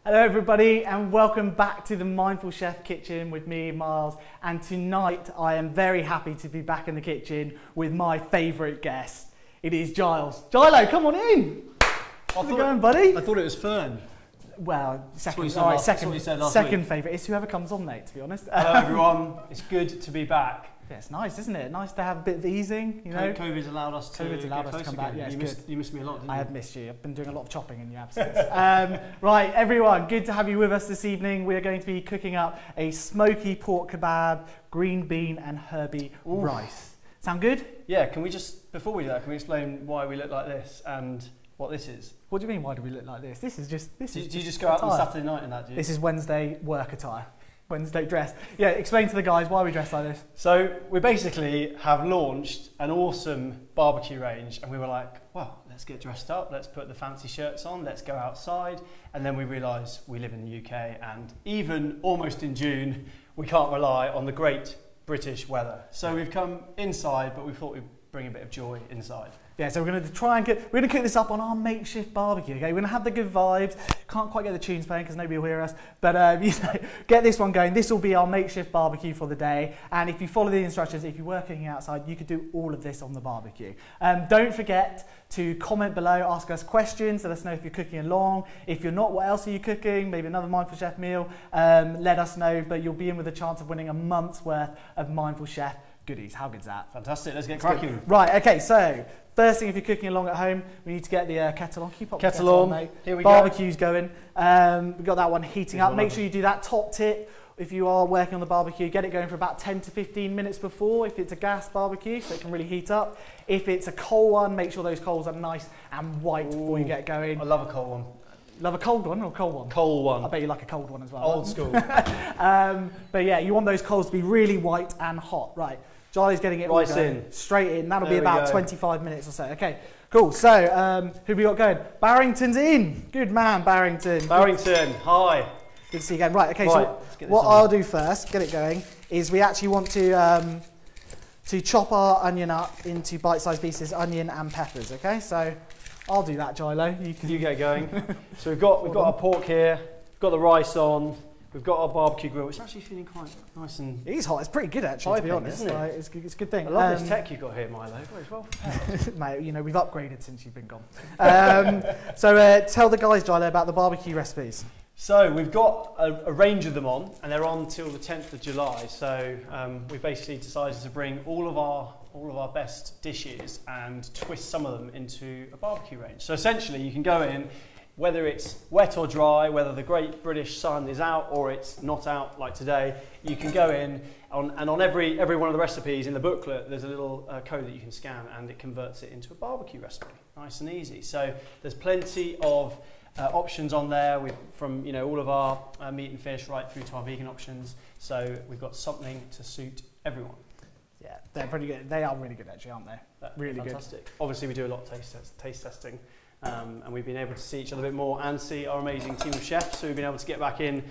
Hello everybody and welcome back to the Mindful Chef Kitchen with me, Myles, and tonight I am very happy to be back in the kitchen with my favourite guest. It is Giles. Gilo, come on in! How's it going, buddy? I thought it was Fern. Well, second favourite. It's whoever comes on, mate, to be honest. Hello everyone, it's good to be back. Yeah, it's nice, isn't it? Nice to have a bit of easing, you know. COVID's allowed us to come back. Yeah, you missed me a lot, didn't you? I have missed you. I've been doing a lot of chopping in your absence. Right, everyone, good to have you with us this evening. We are going to be cooking up a smoky pork kebab, green bean and herby rice. Sound good? Yeah, can we just, before we do that, can we explain why we look like this and what this is? What do you mean, why do we look like this? This is just... Do you just go out on Saturday night in that, do you? This is Wednesday work attire. Wednesday dress. Yeah, explain to the guys why we dress like this. So we basically have launched an awesome barbecue range and we were like, well, let's get dressed up, let's put the fancy shirts on, let's go outside. And then we realised we live in the UK and even almost in June, we can't rely on the great British weather. So we've come inside, but we thought we'd bring a bit of joy inside. Yeah, so we're going to try and we're going to cook this up on our makeshift barbecue, okay? We're going to have the good vibes. Can't quite get the tunes playing because nobody will hear us. But, you know, get this one going. This will be our makeshift barbecue for the day. And if you follow the instructions, if you were cooking outside, you could do all of this on the barbecue. Don't forget to comment below, ask us questions, let us know if you're cooking along. If you're not, what else are you cooking? Maybe another Mindful Chef meal. Let us know, but you'll be in with a chance of winning a month's worth of Mindful Chef goodies. How good's that? Fantastic, let's get cracking. Right, okay, so first thing, if you're cooking along at home, we need to get the kettle on. Keep up the kettle on, mate. Here we Barbecue's going. We've got that one heating up. Make sure you do that top tip. If you are working on the barbecue, get it going for about 10 to 15 minutes before, if it's a gas barbecue, so it can really heat up. If it's a coal one, make sure those coals are nice and white before you get going. I love a cold one. Love a cold one or a cold one? Cold one. I bet you like a cold one as well. Old school. But yeah, you want those coals to be really white and hot. Right. Charlie's getting it rice in. Straight in. That'll be about 25 minutes or so. Okay, cool. So, who have we got going? Barrington's in. Good man, Barrington. Barrington, hi. Good to see you again. Right, okay, so what I'll do first, get it going, is we actually want to chop our onion up into bite-sized pieces, onion and peppers, okay? So, I'll do that, Gilo. You get going. So we've got our pork here, we've got the rice on, we've got our barbecue grill. It's actually feeling quite nice and... It is hot. It's pretty good, actually, to be honest. Isn't it? Like, it's a good thing. I love this tech you've got here, Milo. Well, mate, you know, we've upgraded since you've been gone. So tell the guys, Gilo, about the barbecue recipes. So we've got a range of them on, and they're on till the 10th of July. So we basically decided to bring all of our best dishes and twist some of them into a barbecue range. So essentially, you can go in, whether it's wet or dry, whether the great British sun is out or it's not out like today, you can go in and on every one of the recipes in the booklet, there's a little code that you can scan and it converts it into a barbecue recipe. Nice and easy. So there's plenty of options on there from all of our meat and fish right through to our vegan options. So we've got something to suit everyone. Yeah, they're pretty good. They are really good actually, aren't they? Really fantastic. Good. Obviously we do a lot of taste testing. And we've been able to see each other a bit more and see our amazing team of chefs, so we've been able to get back in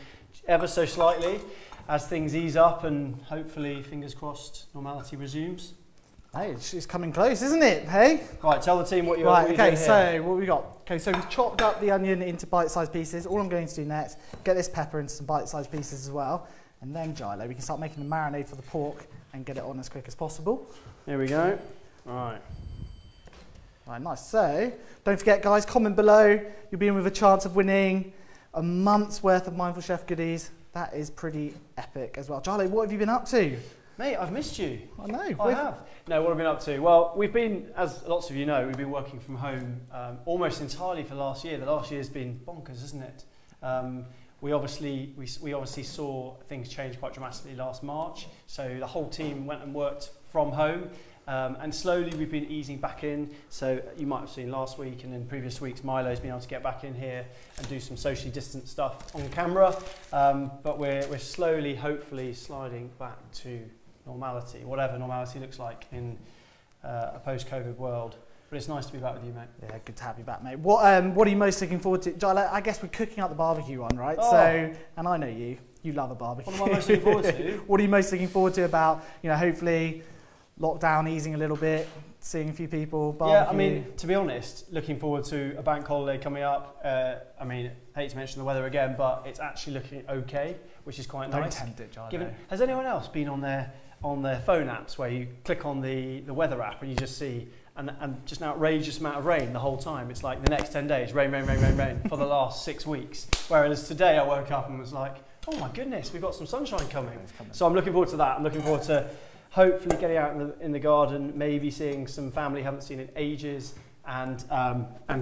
ever so slightly as things ease up and hopefully, fingers crossed, normality resumes. Hey, it's coming close, isn't it? Hey? Right, tell the team what you're doing here. So what we got? Okay, so we've chopped up the onion into bite-sized pieces. All I'm going to do next, get this pepper into some bite-sized pieces as well, and then Gilo, we can start making the marinade for the pork and get it on as quick as possible. There we go. All right. Right, nice. So, don't forget, guys, comment below. You'll be in with a chance of winning a month's worth of Mindful Chef goodies. That is pretty epic as well. Charlie, what have you been up to? Mate, I've missed you. I know. I have. No, what have I been up to? Well, we've been, as lots of you know, we've been working from home almost entirely for last year. The last year's been bonkers, isn't it? We obviously saw things change quite dramatically last March. So the whole team went and worked from home. And slowly we've been easing back in. So you might have seen last week and in previous weeks, Milo's been able to get back in here and do some socially distant stuff on camera. But we're slowly, hopefully, sliding back to normality, whatever normality looks like in a post-COVID world. But it's nice to be back with you, mate. Yeah, good to have you back, mate. What are you most looking forward to? Gilo, I guess we're cooking up the barbecue one, right? Oh. So, and I know you love a barbecue. What am I most looking forward to? What are you most looking forward to about, hopefully lockdown easing a little bit, seeing a few people, barbecue. Yeah, I mean, to be honest, looking forward to a bank holiday coming up. I mean, hate to mention the weather again, but it's actually looking okay, which is quite nice. Don't tempt it, Giles. Has anyone else been on their phone apps where you click on the weather app and you just see and just an outrageous amount of rain the whole time? It's like the next 10 days, rain for the last 6 weeks. Whereas today I woke up and was like, oh my goodness, we've got some sunshine coming. So I'm looking forward to that. I'm looking forward to hopefully getting out in the garden, maybe seeing some family haven't seen in ages, and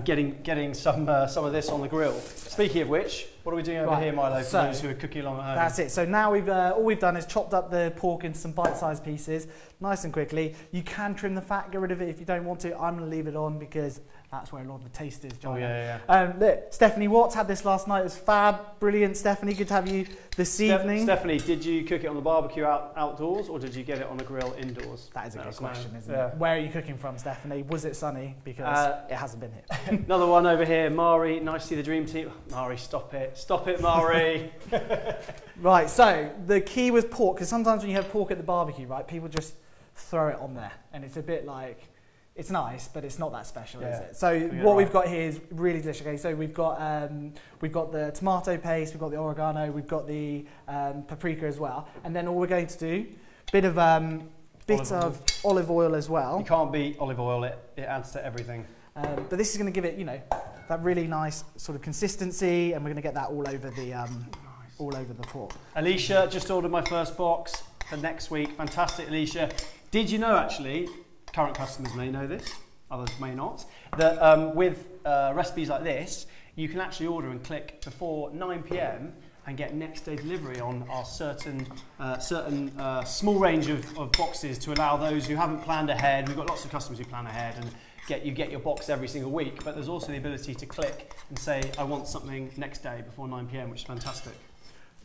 getting some of this on the grill. Speaking of which, what are we doing over here, Milo, for those who are cooking along at home? That's it. So now all we've done is chopped up the pork into some bite-sized pieces, nice and quickly. You can trim the fat, get rid of it if you don't want to. I'm going to leave it on because that's where a lot of the taste is, John. Oh, yeah. Look, Stephanie Watts had this last night. It was fab, brilliant. Stephanie, good to have you this evening. Stephanie, did you cook it on the barbecue outdoors, or did you get it on a grill indoors? That is a good question, isn't it? Where are you cooking from, Stephanie? Was it sunny? Because it hasn't been here. Another one over here, Mari. Nice to see the dream team. Mari, stop it. Stop it, Mari. Right, so the key with pork, because sometimes when you have pork at the barbecue, right, people just throw it on there, and it's a bit like, it's nice, but it's not that special, is it? So what we've got here is really delicious. Okay, so we've got the tomato paste, we've got the oregano, we've got the paprika as well, and then all we're going to do, bit of olive oil as well. You can't beat olive oil; it adds to everything. But this is going to give it, that really nice sort of consistency, and we're going to get that all over the pork. Alicia just ordered my first box for next week. Fantastic, Alicia. Did you know, actually, current customers may know this, others may not, that with recipes like this, you can actually order and click before 9 PM and get next day delivery on our certain small range of boxes to allow those who haven't planned ahead. We've got lots of customers who plan ahead and you get your box every single week, but there's also the ability to click and say, I want something next day before 9 PM, which is fantastic.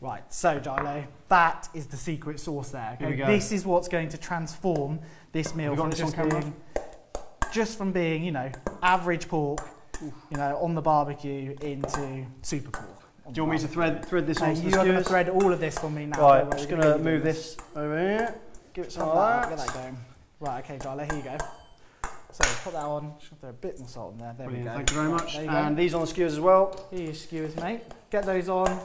Right, so Gilo, that is the secret sauce there. Okay? This is what's going to transform this meal from just from being, average pork, on the barbecue into super pork. Do you want me to thread this onto the skewers? You're going to thread all of this for me now. Right, I'm just going to move this over here. Give it some of that. Get that going. Right, okay, Gilo, here you go. So put that on. Just throw a bit more salt in there. There we go. Thank you very much. And these on the skewers as well. Here are your skewers, mate. Get those on.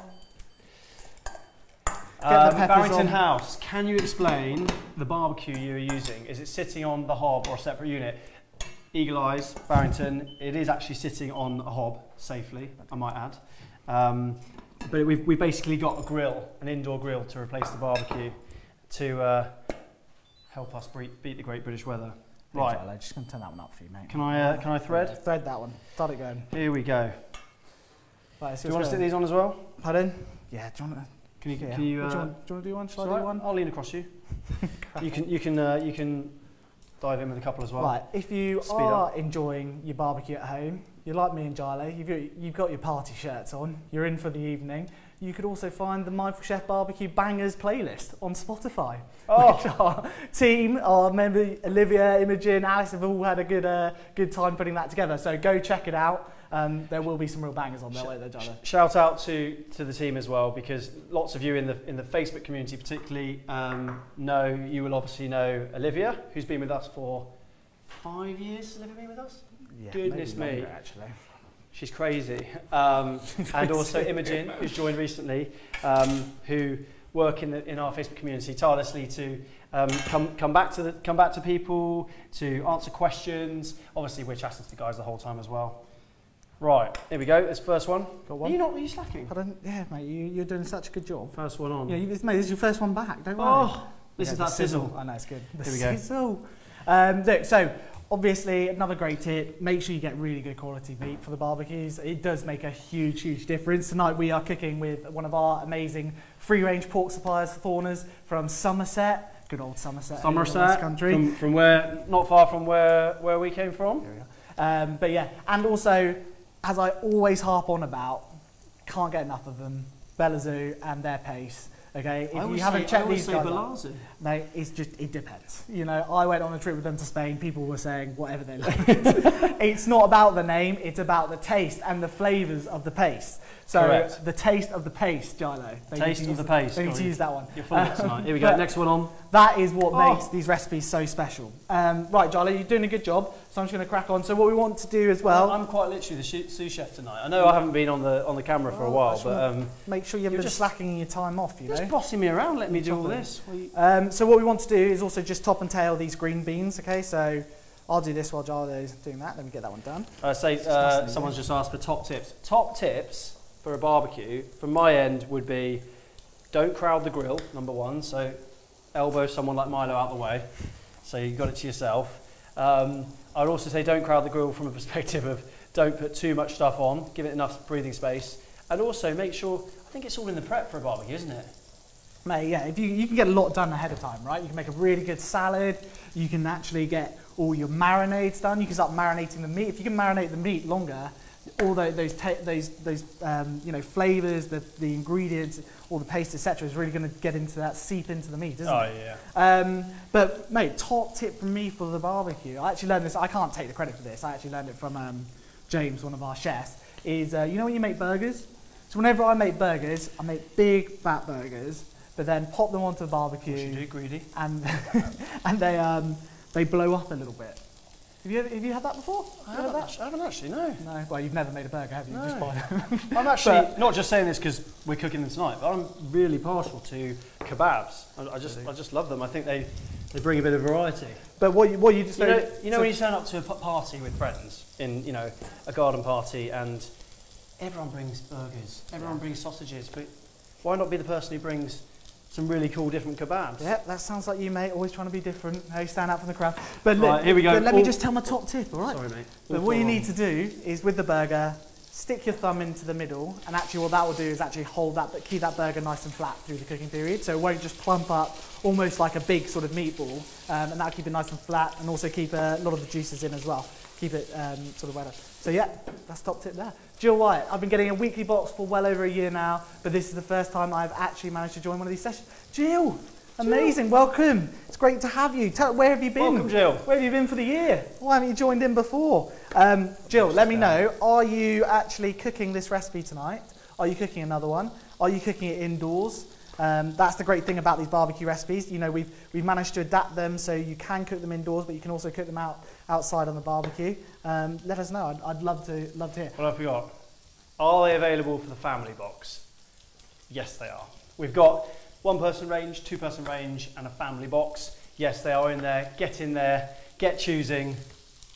Barrington House, can you explain the barbecue you are using? Is it sitting on the hob or a separate unit? Eagle Eyes, Barrington, it is actually sitting on a hob, safely, I might add. But we've basically got a grill, an indoor grill to replace the barbecue to help us beat the great British weather. Right. I'm just going to turn that one up for you, mate. Can I thread? Thread that one. Start it going. Here we go. Right, so do you want to stick these on as well? Pardon? Yeah, do you want to... do you want to do one? Shall I do one? I'll lean across you. you can dive in with a couple as well. Right, if you are enjoying your barbecue at home, you're like me and Gilo, you've got your party shirts on, you're in for the evening, you could also find the Mindful Chef Barbecue Bangers playlist on Spotify. Which our team, our member Olivia, Imogen, Alice have all had a good time putting that together. So go check it out. There will be some real bangers on there, won't there, Gilo? Shout out to the team as well, because lots of you in the Facebook community particularly you will obviously know Olivia, who's been with us for 5 years. Has Olivia been with us? Yeah, goodness me. Longer, actually. She's crazy. And also Imogen, who's joined recently, who work in our Facebook community tirelessly to come back to people, to answer questions. Obviously, we're chatting to the guys the whole time as well. Right, here we go. This first one. Got one. Are you slacking? Yeah, mate. You're doing such a good job. First one on. Yeah, mate. This is your first one back. Don't worry. This is that sizzle. I know it's good. Here we go. Sizzle. Look, so obviously another great tip. Make sure you get really good quality meat for the barbecues. It does make a huge difference. Tonight we are cooking with one of our amazing free-range pork suppliers, Thorners, from Somerset. Good old Somerset. Somerset. Country. From where? Not far from where we came from. Here we are. But yeah, and also, as I always harp on about, can't get enough of them. Bella Zoo and their pace. Okay, if you haven't checked these guys out, mate, it depends. You know, I went on a trip with them to Spain. People were saying whatever they liked. It's not about the name; it's about the taste and the flavours of the paste. So correct. The taste of the paste, Gilo. Taste of the paste. They need to use that one. You're full of it tonight. Here we go. Next one on. That is what makes these recipes so special. Right, Gilo, you're doing a good job. So I'm just going to crack on. So what we want to do as well. I'm quite literally the sous chef tonight. I know I haven't been on the camera for a while, but make sure you haven't been just slacking your time off. You know, just bossing me around, let me do all this. So what we want to do is also just top and tail these green beans. Okay, so I'll do this while Gilo's doing that. Let me get that one done. Someone's just asked for top tips. Top tips for a barbecue, from my end, would be don't crowd the grill, number one. So elbow someone like Milo out the way, so you've got it to yourself. I'd also say don't crowd the grill from a perspective of don't put too much stuff on, give it enough breathing space, and also make sure, I think it's all in the prep for a barbecue, isn't it? Mate, yeah, if you can get a lot done ahead of time, right? You can make a really good salad, you can actually get all your marinades done, you can start marinating the meat. If you can marinate the meat longer, all those flavours, the ingredients, all the paste, etc., is really going to get into that, seep into the meat, isn't it? Oh, yeah. But, mate, top tip from me for the barbecue, I actually learned this, I can't take the credit for this, I actually learned it from James, one of our chefs, is, you know when you make burgers? So whenever I make burgers, I make big, fat burgers, but then pop them onto the barbecue. What you do, greedy. And, and they blow up a little bit. Have you had that before? I haven't actually, no. No, well, you've never made a burger, have you? No. Just buy them. I'm actually not just saying this because we're cooking them tonight, but I'm really partial to kebabs. I just love them. I think they bring a bit of variety. But what you just when you turn up to a party with friends in a garden party and everyone brings burgers, everyone brings sausages, but why not be the person who brings some really cool different kebabs? Yeah, that sounds like you, mate. Always trying to be different. How you stand out from the crowd. But right, here we go. But let me just tell my top tip, all right? Sorry, mate. But what you need to do is with the burger, stick your thumb into the middle, and actually what that will do is actually keep that burger nice and flat through the cooking period, so it won't just plump up almost like a big sort of meatball, and that'll keep it nice and flat, and also keep a lot of the juices in as well. Keep it sort of wetter. So yeah, that's top tip there. Jill White, I've been getting a weekly box for well over a year now, but this is the first time I've actually managed to join one of these sessions. Jill, amazing, welcome. It's great to have you. Where have you been? Welcome, Jill. Where have you been for the year? Why haven't you joined in before? Jill, let me know, are you actually cooking this recipe tonight? Are you cooking another one? Are you cooking it indoors? That's the great thing about these barbecue recipes. You know, we've managed to adapt them so you can cook them indoors, but you can also cook them outside on the barbecue. Let us know. I'd love to hear. What have we got? Are they available for the family box? Yes, they are. We've got 1-person range, 2-person range, and a family box. Yes, they are in there. Get in there. Get choosing.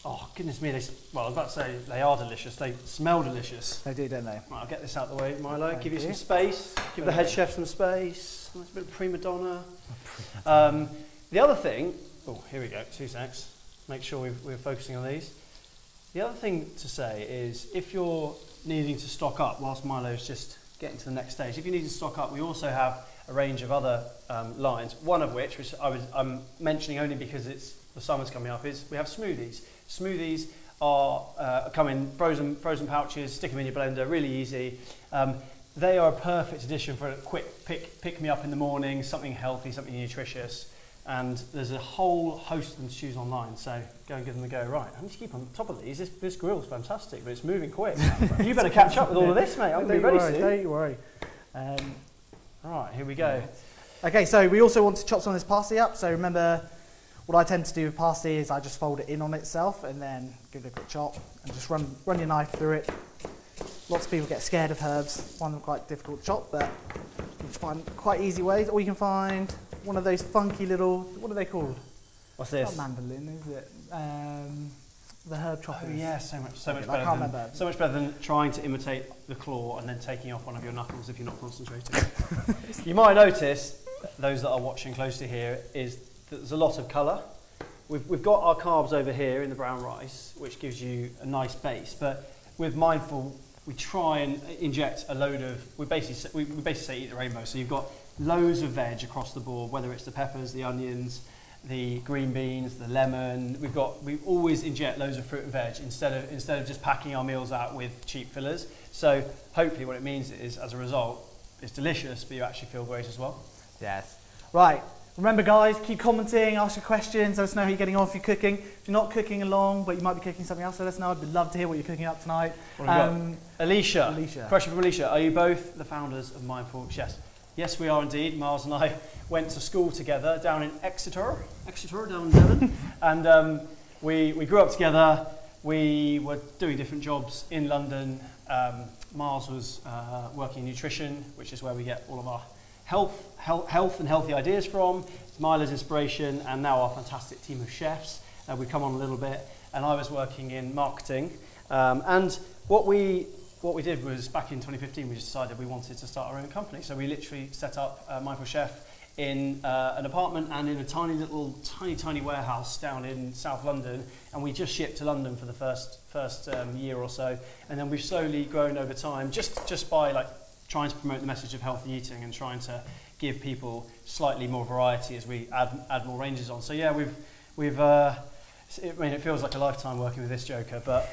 Oh, goodness me. I was about to say they are delicious. They smell delicious. They do, don't they? Right, I'll get this out of the way, Milo. Give you some space. Give the head chef some space. Nice bit of prima donna. The other thing... Oh, here we go. 2 secs. Make sure we're focusing on these. The other thing to say is if you're needing to stock up whilst Milo's just getting to the next stage, if you need to stock up, we also have a range of other lines, one of which I'm mentioning only because the summer's coming up, is we have smoothies. Smoothies come in frozen pouches, stick them in your blender, really easy. They are a perfect addition for a quick pick me up in the morning, something healthy, something nutritious. And there's a whole host of them to choose online, so go and give them a go. Right, I need to keep on top of these. This grill's fantastic, but it's moving quick. You better catch up with all of this, mate. I'm going to be ready soon. Don't you worry. Right, here we go. Okay, so we also want to chop some of this parsley up. So remember, what I tend to do with parsley is I just fold it in on itself and then give it a quick chop and just run your knife through it. Lots of people get scared of herbs, find them quite difficult to chop, but you can find quite easy ways. Or you can find one of those funky little, what are they called? What's this? Not mandolin, is it? The herb choppers. Oh yeah, so much better than trying to imitate the claw and then taking off one of your knuckles if you're not concentrating. You might notice, those that are watching closely here, is that there's a lot of colour. We've got our carbs over here in the brown rice, which gives you a nice base, but with Mindful, we try and inject a load of, we basically say eat the rainbow, so you've got loads of veg across the board, whether it's the peppers, the onions, the green beans, the lemon. We always inject loads of fruit and veg instead of just packing our meals out with cheap fillers. So hopefully what it means is, as a result, it's delicious, but you actually feel great as well. Yes. Right. Remember, guys, keep commenting, ask your questions, let us know how you're getting on if you're cooking. If you're not cooking along, but you might be cooking something else, let us know. I'd love to hear what you're cooking up tonight. Alicia. Question from Alicia. Are you both the founders of Mindful Chefs? Yes, we are indeed. Myles and I went to school together down in Exeter down in Devon. And we grew up together. We were doing different jobs in London. Myles was working in nutrition, which is where we get all of our health and healthy ideas from. It's Myles' inspiration, and now our fantastic team of chefs. We've come on a little bit, and I was working in marketing. And what we did was, back in 2015, we just decided we wanted to start our own company. So we literally set up Mindful Chef in an apartment and in a tiny warehouse down in South London, and we just shipped to London for the first year or so, and then we've slowly grown over time, just by like trying to promote the message of healthy eating and trying to give people slightly more variety as we add more ranges on. So yeah, it feels like a lifetime working with this joker, but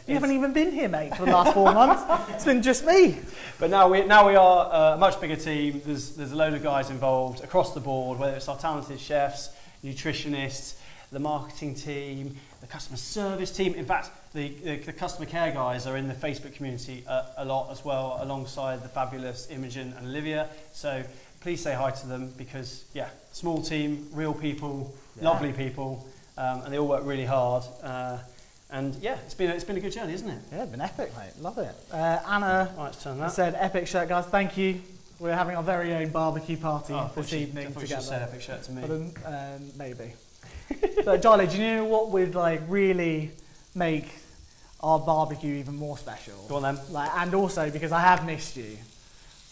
you haven't even been here, mate, for the last 4 months. It's been just me. But now we are a much bigger team. There's a load of guys involved across the board, whether it's our talented chefs, nutritionists, the marketing team, the customer service team. In fact, the customer care guys are in the Facebook community a lot as well, alongside the fabulous Imogen and Olivia. So please say hi to them, because yeah, small team, real people, lovely people. And they all work really hard, and yeah, it's been a good journey, isn't it? Yeah, it's been epic, mate. Love it. Anna said, "Epic shirt, guys. Thank you. We're having our very own barbecue party this evening together." You said epic shirt to me. Maybe. But Charlie, do you know what would like really make our barbecue even more special? Go on then. And also because I have missed you,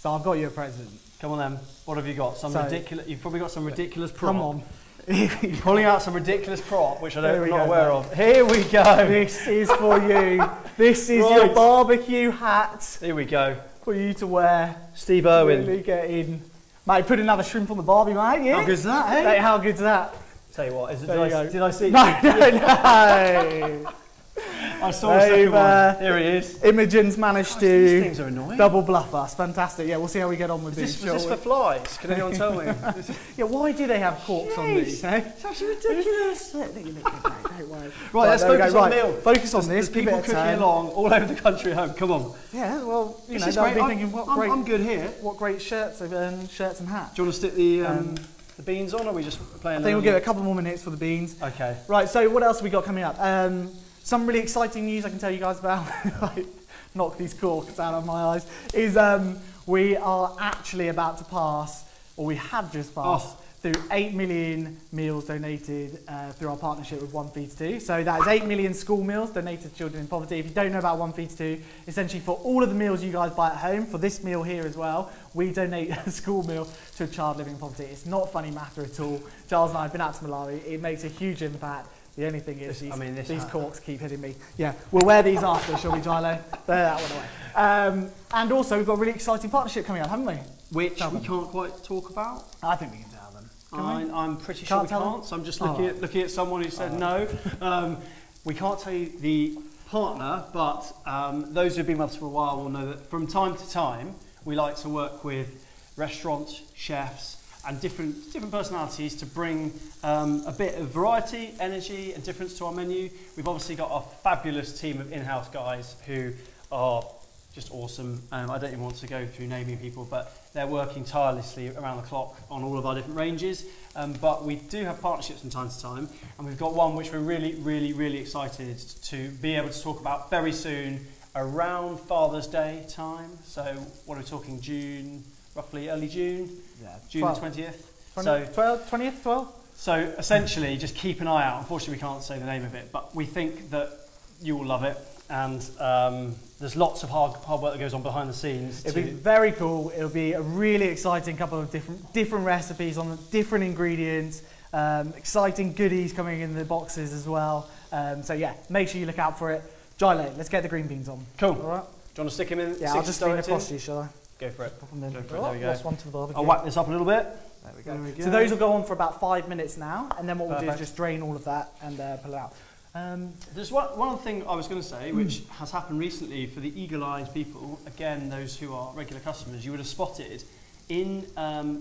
so I've got you a present. Come on then. What have you got? Ridiculous. You've probably got some ridiculous prop. Come on. You're pulling out some ridiculous prop, which I'm not aware of. Here we go. This is for you. This is your barbecue hat. Here we go. For you to wear. Steve Irwin. Really get in. Mate, put another shrimp on the barbie, mate. Yeah. How good's that, eh? Mate, how good's that? Tell you what, did I see? No. I saw a second one. Here he is. Imogen's managed these things are annoying. Double bluff us. Fantastic. Yeah, we'll see how we get on with this. these. Was this for flies? Can anyone tell me? Yeah, why do they have corks on these? Eh? It's absolutely ridiculous. Don't worry. Right, let's focus on the meal. Focus on this. People cooking along all over the country at home. Come on. Yeah, well, you know, they'll be thinking, I'm good here. What great shirts and hats. Do you want to stick the beans on, or are we just playing? I think we'll give it a couple more minutes for the beans. Okay. Right, so what else have we got coming up? Some really exciting news I can tell you guys about. Knock these corks out of my eyes. Is we are actually about to pass, or we have just passed, through 8 million meals donated through our partnership with One Feeds Two. So that is 8 million school meals donated to children in poverty. If you don't know about One Feeds Two, essentially for all of the meals you guys buy at home, for this meal here as well, we donate a school meal to a child living in poverty. It's not a funny matter at all. Giles and I have been out to Malawi. It makes a huge impact. The only thing is these corks keep hitting me. Yeah, we'll wear these after, shall we, Gilo? Throw that one away. And also, we've got a really exciting partnership coming up, haven't we? Which we can't quite talk about. I think we can tell them. I'm pretty sure we can't, so I'm just looking at someone who said no. We can't tell you the partner, but those who've been with us for a while will know that from time to time, we like to work with restaurants, chefs, and different personalities to bring a bit of variety, energy and difference to our menu. We've obviously got a fabulous team of in-house guys who are just awesome. I don't even want to go through naming people, but they're working tirelessly around the clock on all of our different ranges. But we do have partnerships from time to time, and we've got one which we're really excited to be able to talk about very soon, around Father's Day time. So what are we talking, June? Roughly early June, June 20th. 20th, 12th? So essentially, just keep an eye out. Unfortunately, we can't say the name of it, but we think that you will love it. And there's lots of hard work that goes on behind the scenes. It'll be very cool. It'll be a really exciting couple of different recipes on different ingredients. Exciting goodies coming in the boxes as well. So yeah, make sure you look out for it. Gilo, let's get the green beans on. Cool. All right. Do you want to stick him in? Yeah, I'll just lean across you, shall I? Go for it. There we go. One to the barbecue. I'll whack this up a little bit. There we go. So those will go on for about 5 minutes now, and then what we'll do is just drain all of that and pull it out. There's one other thing I was going to say, which has happened recently for the eagle-eyed people. Again, those who are regular customers, you would have spotted in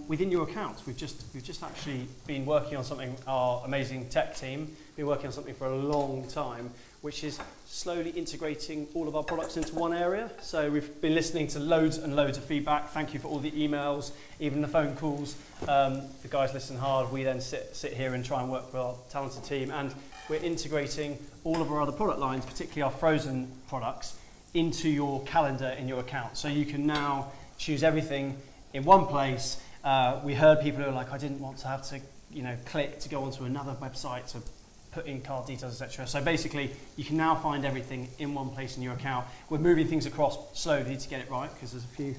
within your accounts. We've just actually been working on something. Our amazing tech team been working on something for a long time, which is slowly integrating all of our products into one area. So we've been listening to loads and loads of feedback. Thank you for all the emails, even the phone calls. The guys listen hard. We then sit here and try and work with our talented team, and we're integrating all of our other product lines, particularly our frozen products, into your calendar in your account. So you can now choose everything in one place. We heard people who are like, I didn't want to have to, click to go onto another website to put in card details, etc. So basically, you can now find everything in one place in your account. We're moving things across slowly to get it right, because there's a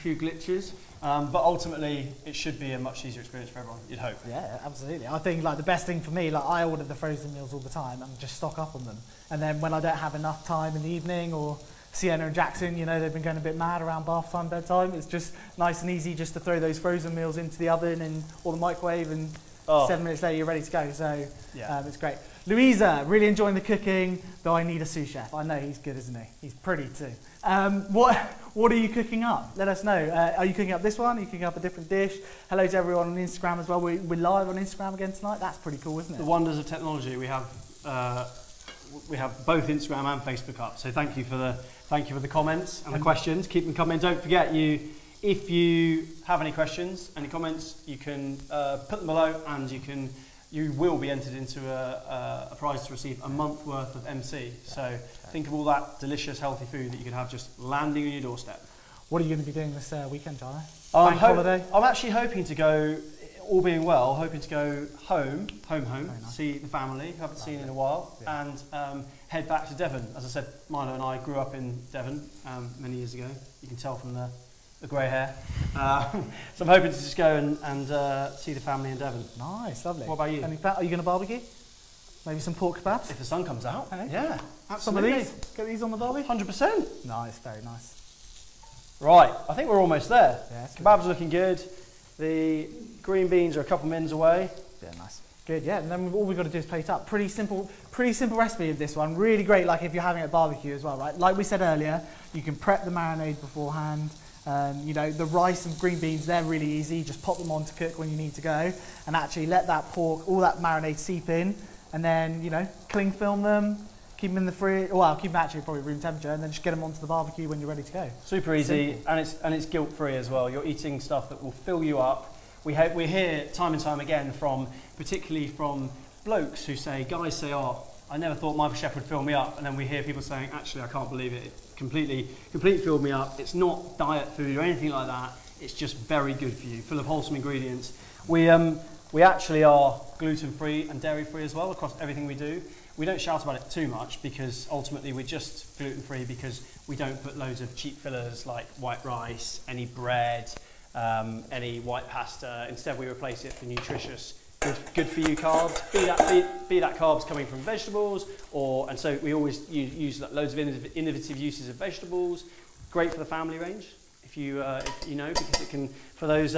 few glitches. But ultimately, it should be a much easier experience for everyone, you'd hope. Yeah, absolutely. I think the best thing for me, I order the frozen meals all the time and just stock up on them. And then when I don't have enough time in the evening, or Sienna and Jackson, they've been going a bit mad around bath time, bedtime, it's just nice and easy just to throw those frozen meals into the oven or the microwave, and 7 minutes later you're ready to go. So yeah. It's great. Louisa, really enjoying the cooking, though I need a sous chef. I know he's good, isn't he? He's pretty too. What are you cooking up? Let us know. Are you cooking up this one? Are you cooking up a different dish? Hello to everyone on Instagram as well. We're live on Instagram again tonight. That's pretty cool, isn't it? The wonders of technology. We have both Instagram and Facebook up. So thank you for the comments and the questions. Keep them coming. Don't forget, if you have any questions, any comments, you can put them below, and you will be entered into a prize to receive a month worth of MC. So think of all that delicious, healthy food that you can have just landing on your doorstep. What are you going to be doing this weekend, Charlie? Bank holiday? I'm actually hoping to go, all being well, hoping to go home, nice. See the family, who haven't seen in a while, and head back to Devon. As I said, Milo and I grew up in Devon many years ago. You can tell from the grey hair. So I'm hoping to just go and see the family in Devon. Nice, lovely. What about you? Are you going to barbecue? Maybe some pork kebabs? If the sun comes out, hey? Yeah, absolutely. Some of these? Get these on the barbie? 100%. Nice, very nice. Right, I think we're almost there. Yeah, kebabs are looking good. The green beans are a couple minutes away. Yeah, nice. Good, yeah, and then all we've got to do is plate up. Pretty simple recipe of this one. Really great, if you're having it at barbecue as well, right? Like we said earlier, you can prep the marinade beforehand. The rice and green beans, they're really easy. Just pop them on to cook when you need to go, and actually let that pork, all that marinade seep in, and then, cling film them, keep them in the fridge, well, keep them actually probably room temperature, and then just get them onto the barbecue when you're ready to go. Super easy, and it's guilt-free as well. You're eating stuff that will fill you up. We hear time and time again particularly from blokes who say, guys say, oh, I never thought my chef would fill me up, and then we hear people saying, actually, I can't believe it. It completely filled me up. It's not diet food or anything like that. It's just very good for you, full of wholesome ingredients. We actually are gluten-free and dairy-free as well across everything we do. We don't shout about it too much, because ultimately we're just gluten-free because we don't put loads of cheap fillers like white rice, any bread, any white pasta. Instead, we replace it for nutritious, good for you carbs. Be that carbs coming from vegetables, and so we always use loads of innovative uses of vegetables. Great for the family range, if you know, because it can, for those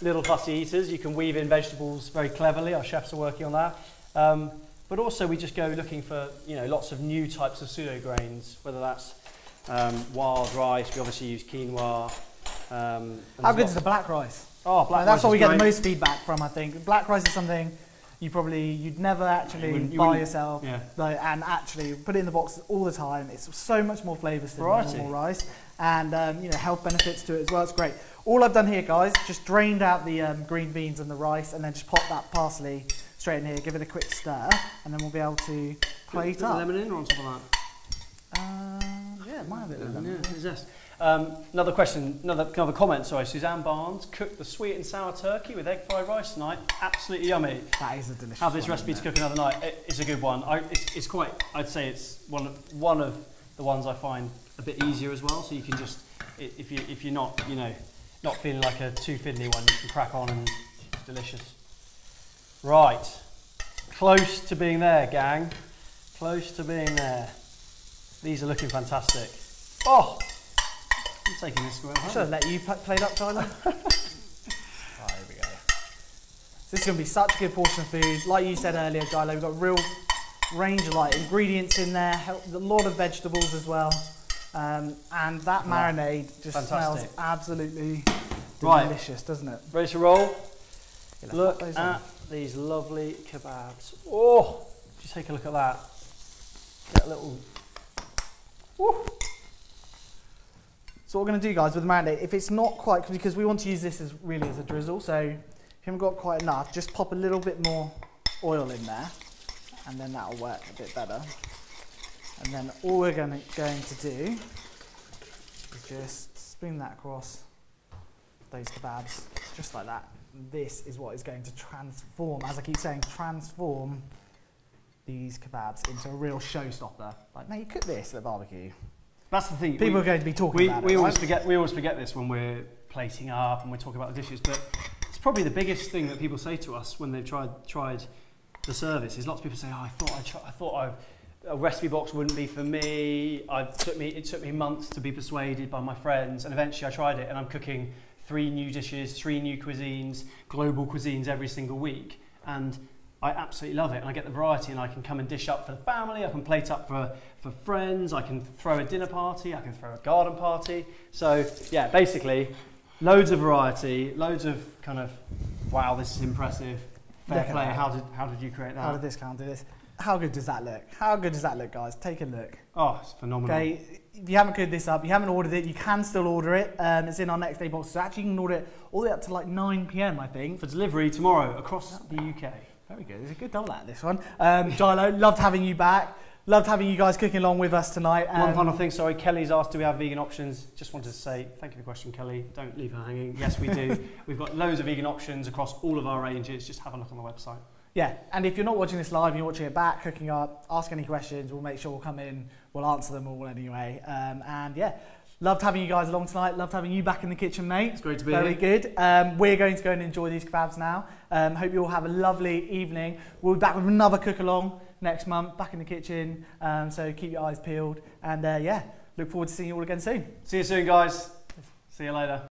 little fussy eaters, you can weave in vegetables very cleverly. Our chefs are working on that. But also we just go looking for lots of new types of pseudo grains, whether that's wild rice. We obviously use quinoa. How good is the black rice? Oh, black rice. That's what we get the most feedback from, I think. Black rice is something you'd never actually buy yourself, and actually put it in the box all the time. It's so much more flavours than normal rice, and health benefits to it as well. It's great. All I've done here, guys, just drained out the green beans and the rice, and then just pop that parsley straight in here. Give it a quick stir, and then we'll be able to plate up. Lemon in or on top of that? Yeah, it might have a bit of lemon. Yeah, zest. Another question, another comment, sorry. Suzanne Barnes cooked the sweet and sour turkey with egg fried rice tonight. Absolutely yummy. That is a delicious Have this recipe to cook another night. It's a good one. It's quite, I'd say it's one of the ones I find a bit easier as well. So you can just, if you're not, not feeling like a too fiddly one, you can crack on, and it's delicious. Right. Close to being there, gang. Close to being there. These are looking fantastic. Oh! I'm taking this away. I should have let you plate up, Tyler. Right, here we go. So this is going to be such a good portion of food. Like you said earlier, Gylo, we've got range of like ingredients in there, a lot of vegetables as well. And that marinade just smells absolutely delicious, doesn't it? Ready to roll? Look at these lovely kebabs. Oh, just take a look at that. Get a little. Woo. So what we're going to do, guys, with the marinade, if it's not quite, because we want to use this as really as a drizzle, so if you haven't got quite enough, just pop a little bit more oil in there, and then that'll work a bit better. And then all we're going to do is just spoon that across those kebabs, just like that. This is what is going to transform, as I keep saying, transform these kebabs into a real showstopper. Like, mate, you cook this at a barbecue. That's the thing. People are going to be talking about it. We always forget this when we're plating up and we're talking about the dishes, but it's probably the biggest thing that people say to us when they've tried the service. Is lots of people say, "Oh, I thought a recipe box wouldn't be for me. It took me months to be persuaded by my friends, and eventually I tried it, and I'm cooking 3 new dishes, 3 new cuisines, global cuisines every single week, and I absolutely love it, and I get the variety, and I can come and dish up for the family, I can plate up for friends, I can throw a dinner party, I can throw a garden party. So yeah, basically, loads of variety, loads of kind of, wow, this is impressive, fair play. How did you create that? How did this count? How good does that look? How good does that look, guys? Take a look. Oh, it's phenomenal. Okay, if you haven't cooked this up, you haven't ordered it, you can still order it. It's in our next day box. So actually you can order it all the way up to like 9 PM, I think. For delivery tomorrow across the UK. Very good. There's a good double at this one. Gilo, loved having you back. Loved having you guys cooking along with us tonight. One final thing, sorry, Kelly's asked, do we have vegan options? Just wanted to say, thank you for the question, Kelly. Don't leave her hanging. Yes, we do. We've got loads of vegan options across all of our ranges. Just have a look on the website. Yeah, and if you're not watching this live, you're watching it back, cooking up, ask any questions, we'll make sure we'll come in, we'll answer them all anyway. And yeah, loved having you guys along tonight, loved having you back in the kitchen, mate. It's great to be here. Very good. We're going to go and enjoy these kebabs now. Hope you all have a lovely evening. We'll be back with another cook along next month, back in the kitchen. So keep your eyes peeled. And yeah, look forward to seeing you all again soon. See you soon, guys. See you later.